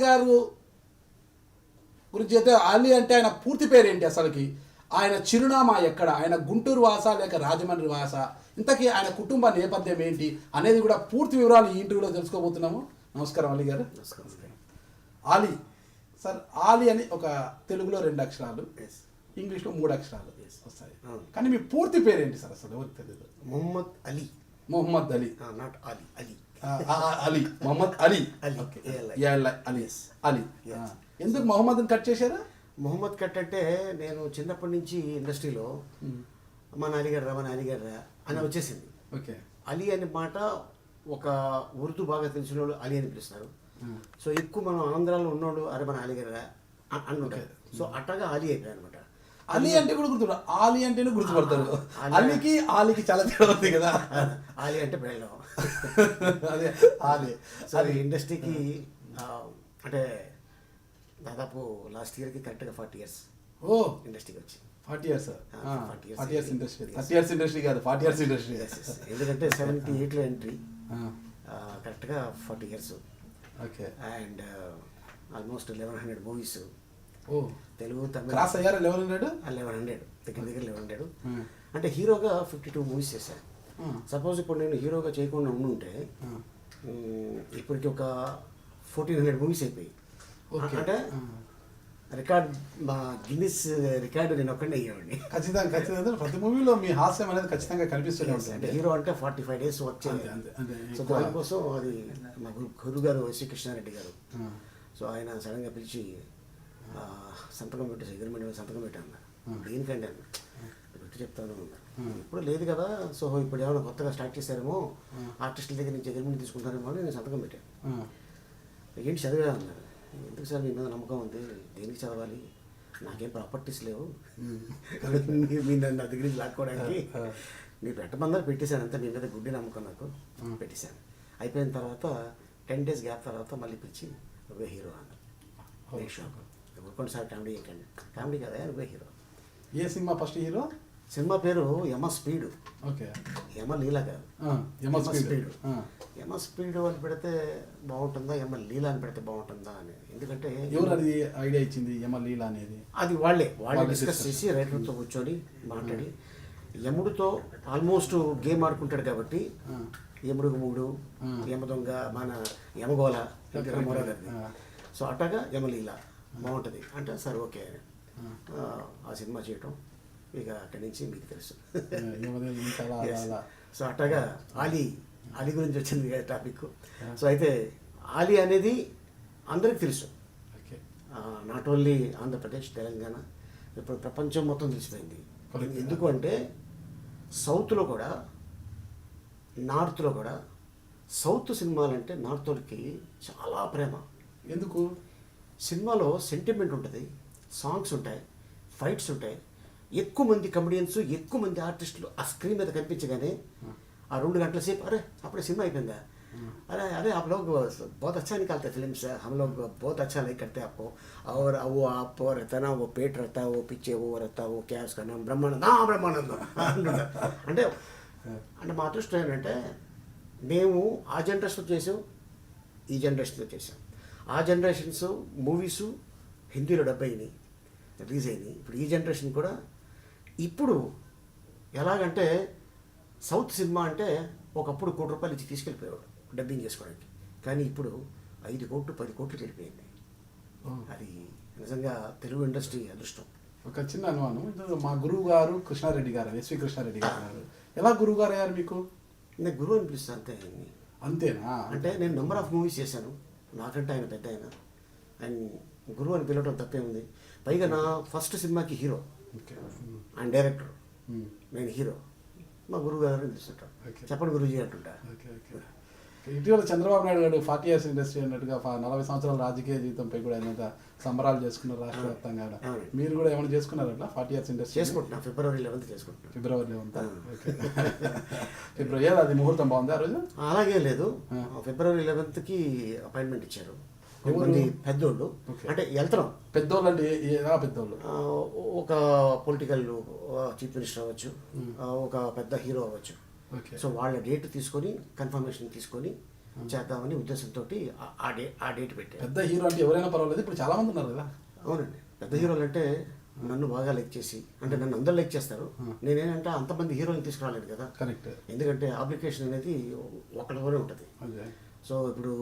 గారు గురించి అయితే అలీ అంటే ఆయన పూర్తి పేరు ఏంటి అసలుకి, ఆయన చిరునామా ఎక్కడ, ఆయన గుంటూరు వాస లేక రాజమండ్రి వాస, ఇంతకీ ఆయన కుటుంబ నేపథ్యం ఏంటి అనేది కూడా పూర్తి వివరాలు ఈ ఇంటర్వ్యూలో తెలుసుకోబోతున్నాము. నమస్కారం అలీ గారు. నమస్కారం. ఆలీ సార్, ఆలీ అని ఒక తెలుగులో 2 అక్షరాలు, ఇంగ్లీష్లో 3 అక్షరాలు వస్తాయి. కానీ మీ పూర్తి పేరు ఏంటి సార్ అసలు? ఎవరికి తెలియదు. మొహమ్మద్ అలీ. మొహమ్మద్ అలీ, నాట్ అలీ. అలీ అలీ, మొహమ్మద్ అలీ. అలీ అలీ. ఎందుకు మొహమ్మద్ని కట్ చేశారా? మొహమ్మద్ కట్ అంటే నేను చిన్నప్పటి నుంచి ఇండస్ట్రీలో మా నాన్నగారు మా నాన్నగారు అని వచ్చేసింది. ఓకే. అలీ అనే మాట ఒక ఉర్దూ బాగా తెలిసిన వాళ్ళు అలీ అని పిలుస్తారు. సో ఎక్కువ మనం ఆంధ్రాలో ఉన్నోడు అరే మన అలీగారు అని ఉంటారు. సో అట్టగా అలీ అయిపోయాయి అనమాట. అలీ అంటే కూడా గుర్తు, ఆలీ అంటేనే గుర్తుపడతారు. అలీకి ఆలీకి చాలా తేడా ఉంది కదా. ఆలీ అంటే బెళ్ళం. అదే ఆలీ. సో అది ఇండస్ట్రీకి అంటే దాదాపు లాస్ట్ ఇయర్కి కరెక్ట్గా 40 years ఇండస్ట్రీకి వచ్చి. 40 years 40 years industry. 30 years industry కాదు, 40 years ఇండస్ట్రీ. ఎందుకంటే 78లో ఎంట్రీ, కరెక్ట్గా 40 years. Okay. And almost 1100 movies. Telugu Tamil cross అయ్యారు 1100 దగ్గర 1100. అంటే హీరోగా 52 మూవీస్ చేశాను. సపోజ్ ఇప్పుడు నేను హీరోగా చేయకుండా ఉండుంటే ఇప్పటికి ఒక 1400 మూవీస్ అయిపోయి. అంటే రికార్డ్ మా గిన్నిస్ రికార్డు నేను ఒక్కడే అయ్యేవాడిని. ఖచ్చితంగా ప్రతి మూవీలో మీ హాస్యం అనేది ఖచ్చితంగా కనిపిస్తూనే ఉంటుంది. అంటే హీరో అంటే 45 days వర్క్ చేయాలి. సో దానికోసం అది మా గురువు గారు శ్రీ కృష్ణారెడ్డి గారు. సో ఆయన సడన్గా పిలిచి సంతకం పెట్టేసి అగ్రిమెంట్ మీద సంతకం పెట్టాను. దేనికండి అన్న పెట్టి చెప్తాను. ఇప్పుడు లేదు కదా, సో ఇప్పుడు ఏమైనా కొత్తగా స్టార్ట్ చేశారేమో, ఆర్టిస్టుల దగ్గర నుంచి అగ్రిమెంట్ తీసుకుంటారేమో అని నేను సంతకం పెట్టాను. ఏంటి చదివా అన్నారు. ఎందుకు సార్ మీ మీద నమ్మకం ఉంది, దేనికి చదవాలి, నాకేం ప్రాపర్టీస్ లేవు, మీ నన్ను నా దగ్గర నుంచి లాక్కోవడానికి మీరు పెట్టమందరూ పెట్టేశాను అంతా, మీ మీద గుడ్డి నమ్మకం నాకు పెట్టేశాను. అయిపోయిన తర్వాత 10 days గ్యాప్ తర్వాత మళ్ళీ పిలిచి నువ్వే హీరో అన్నారు. షాక్. ఎవరికొండి సార్ కామెడీ ఏంటండి, కామెడీ కదా నువ్వే హీరో. ఏ సినిమా ఫస్ట్ హీరో? సినిమా పేరు యమ స్పీడు. ఓకే. యమ లీలా కాదు, యమ స్పీడు. యమ స్పీడు అని పెడితే బాగుంటుందా, యమ లీలా అని పెడితే బాగుంటుందా అని. ఎందుకంటే ఎవరు అది ఐడియా ఇచ్చింది యమ లీలా అనేది? అది వాళ్ళే డిస్కస్ చేసి రైటర్తో కూర్చొని మాట్లాడి, యముడితో ఆల్మోస్ట్ గేమ్ ఆడుకుంటాడు కాబట్టి యముడు మూడు, యమ దొంగ, మన యమగోళ రామారావు గారిది. సో అట్టగా యమలీల బాగుంటుంది అంటే సరే ఓకే ఆ సినిమా చేయటం. ఇక అక్కడి నుంచి మీకు తెలుసు. సో అట్టగా ఆలీ గురించి వచ్చింది కదా టాపిక్. సో అయితే ఆలీ అనేది అందరికి తెలుసు, నాట్ ఓన్లీ ఆంధ్రప్రదేశ్, తెలంగాణ, ఇప్పుడు ప్రపంచం మొత్తం తెలిసిపోయింది. ఎందుకు అంటే సౌత్లో కూడా నార్త్లో కూడా సౌత్ సినిమాలంటే నార్త్ వాళ్ళకి చాలా ప్రేమ. ఎందుకు? సినిమాలో సెంటిమెంట్ ఉంటుంది, సాంగ్స్ ఉంటాయి, ఫైట్స్ ఉంటాయి, ఎక్కువ మంది కమెడియన్స్, ఎక్కువ మంది ఆర్టిస్టులు ఆ స్క్రీన్ మీద కనిపించగానే ఆ 2 గంటల సేపు అరే అప్పుడే సినిమా అయిపోయిందా, अरे आप लोग बहुत अच्छा निकालते फिल्म से, हम लोग बहुत अच्छा लाइक करते हैं आपको, और वो आप रहता ना वो पेट रहता है, वो पीछे वो रहता है, वो क्या उसका नाम ब्रह्मानंद, బ్రహ్మానందం అంటే అంటే మా అదృష్టం ఏంటంటే మేము ఆ జనరేషన్లో చేసాం, ఈ జనరేషన్లో చేసాం. ఆ జనరేషన్స్ మూవీసు హిందీలో డబ్ అయినాయి, రిలీజ్ అయినాయి. ఇప్పుడు ఈ జనరేషన్ కూడా ఇప్పుడు ఎలాగంటే సౌత్ సినిమా అంటే ఒకప్పుడు ₹1 ఇచ్చి తీసుకెళ్ళిపోయేవాడు డబ్బింగ్ చేసుకోవడానికి, కానీ ఇప్పుడు 5 కోట్లు 10 కోట్లు వెళ్ళిపోయింది. అది నిజంగా తెలుగు ఇండస్ట్రీ అదృష్టం. ఒక చిన్న అనుమానం, మా గురువు గారు కృష్ణారెడ్డి గారు, ఎస్వి కృష్ణారెడ్డి గారు, ఎలా గురువు గారు అయ్యారు మీకు? నేను గురువు అని పిలుస్తాను అంతే. అంతేనా? అంటే నేను నెంబర్ ఆఫ్ మూవీస్ చేశాను, నాకంటే ఆయన పెద్ద ఆయన గురువు అని పిలవడం తప్పే ఉంది. పైగా నా ఫస్ట్ సినిమాకి హీరో, ఆయన డైరెక్టర్, నేను హీరో, మా గురువు గారు పిలుస్తుంటాను. చెప్పండి గురుజీ అంటుంటా. ఇటీవల చంద్రబాబు నాయుడు గారు 40 years ఇండస్ట్రీ అన్నట్టుగా 40 సంవత్సరాల రాజకీయ జీవితంపై కూడా ఆయన సంబరాలు చేసుకున్నారు రాష్ట్ర వ్యాప్తంగా. మీరు కూడా ఏమైనా చేసుకున్నారు అట్లా 40 years ఇండస్ట్రీ? చేసుకుంటున్నా, February 11th చేసుకుంటున్నాను. February 11th. ఫిబ్రవరి అది ముహూర్తం బాగుంది ఆ రోజు? అలాగే లేదు, February 11th అపాయింట్మెంట్ ఇచ్చారు కొంతమంది పెద్దోళ్ళు. అంటే వెళ్తున్నాం. పెద్దోళ్ళు అంటే ఎలా పెద్దోళ్ళు? ఒక పొలిటికల్ చీఫ్ మినిస్టర్ అవ్వచ్చు, ఒక పెద్ద హీరో అవ్వచ్చు. సో వాళ్ళ డేట్ తీసుకొని కన్ఫర్మేషన్ తీసుకొని చేద్దామని ఉద్దేశంతో ఆ డేట్ పెట్టాను. పెద్ద హీరో అంటే ఎవరైనా పర్వాలేదు, ఇప్పుడు చాలా మంది ఉన్నారు కదా. అవునండి, పెద్ద హీరోలు అంటే నన్ను బాగా లైక్ చేసి, అంటే నన్ను అందరు లైక్ చేస్తారు. నేనేంటంటే అంతమంది హీరోని తీసుకురాలేదు కదా, కరెక్ట్. ఎందుకంటే అప్లికేషన్ అనేది ఒకరివరే ఉంటుంది. ఓకే. సో ఇప్పుడు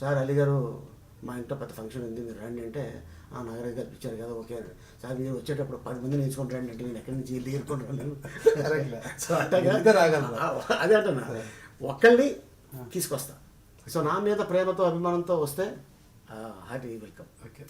సార్ అలీ గారు మా ఇంట్లో పెద్ద ఫంక్షన్ ఉంది మీరు రండి అంటే, నాగరాజు గారు పిలిచారు కదా ఓకే అని. సార్ మీరు వచ్చేటప్పుడు 10 మందిని నేర్చుకుని రండి అంటే నేను ఎక్కడి నుంచి వెళ్ళి ఏరుకొని రాను. సో అట్టగా అదే అంటున్నా, ఒక్కళ్ళని తీసుకొస్తా. సో నా మీద ప్రేమతో అభిమానంతో వస్తే హార్టీ వెల్కమ్. ఓకే.